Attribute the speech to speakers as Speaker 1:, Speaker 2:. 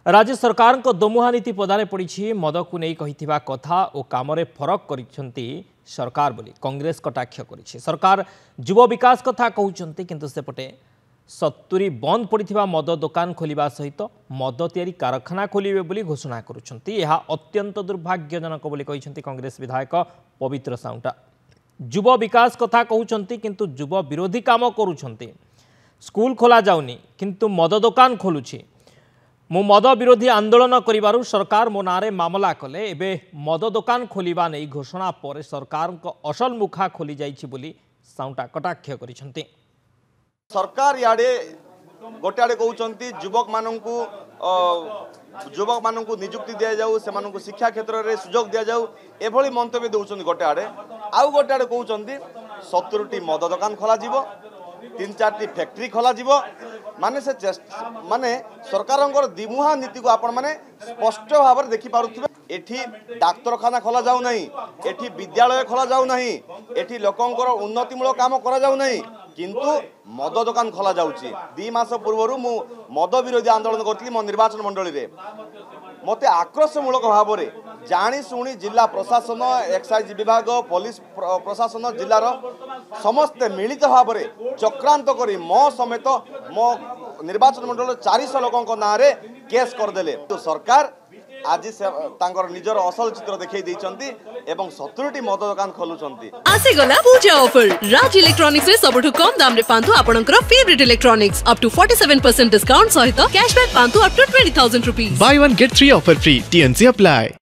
Speaker 1: राज्य सरकार को दोमुहा नीति पदारे पड़ी मद को नहीं कही कथा और काम फरक कर सरकार बोली कांग्रेस कटाक्ष कर सरकार युव विकास कथा कहते किंतु सेपटे 70 बंद पड़ा मद दुकान खोलिबा सहित मद तैयारी कारखाना खोलिबे बोली घोषणा करुछंती। यह अत्यंत दुर्भाग्यजनक बोली कहिसंती कांग्रेस विधायक पवित्र साउंटा। युव विकास कथा कहउछंती किंतु युव विरोधी काम करुछंती। स्कूल खोला जाउनी किंतु मद दुकान खोलुछि। मु मद विरोधी आंदोलन करिबारु सरकार मो नारे मामला कले एबे मद दुकान खोलिबा नै घोषणा पर सरकार को असल मुखा खोली जाइछि बोली साउंटा कटाक्ष करिसंती।
Speaker 2: सरकार याडे गोटे आड़े कहते युवक मानू निजुक्ति दि जाऊ से शिक्षा क्षेत्र में सुजोग दि जाऊ एभली मंतव्य दौरान गोटे आड़े आउ गोटे आड़े कहते 70टी मद दुकान खोल 3-4टी फैक्ट्री खोल माने से माने सरकार दिमुहा नीति को आपण माने स्पष्ट भाव में देखिपे। एठी डाक्तरखाना खोला जाऊ नहीं, एठी विद्यालय खोला जाऊ नहीं, एठी लोकंकर उन्नतिमूलक काम करा जाऊ नहीं किंतु मद दुकान खोला जाउची। 2 मास पूर्व मु मद विरोधी आंदोलन करती मो निर्वाचन मंडली रे मते आक्रोशमूलक भाव में जानी शुणी जिला प्रशासन एक्साइज विभाग पुलिस प्रशासन जिलार समस्ते मिलित भाव में चक्रांत करी मो समेत मो निर्वाचन मंडल 400 लोकों नाँ रे केस करदेले। तो सरकार आज से तांकर निजर असल चित्र देखै दैछंती एवं 70टी मद दुकान खोलुछंती।
Speaker 3: आसे गला पूजा ऑफर राज इलेक्ट्रॉनिक्स रे सबठु कम दाम रे पांतु आपनकर favourite electronics up to 47% discount सहित कैशबैक पांतु up to 20,000 rupees.
Speaker 4: Buy one get 3 offer free. TNC apply.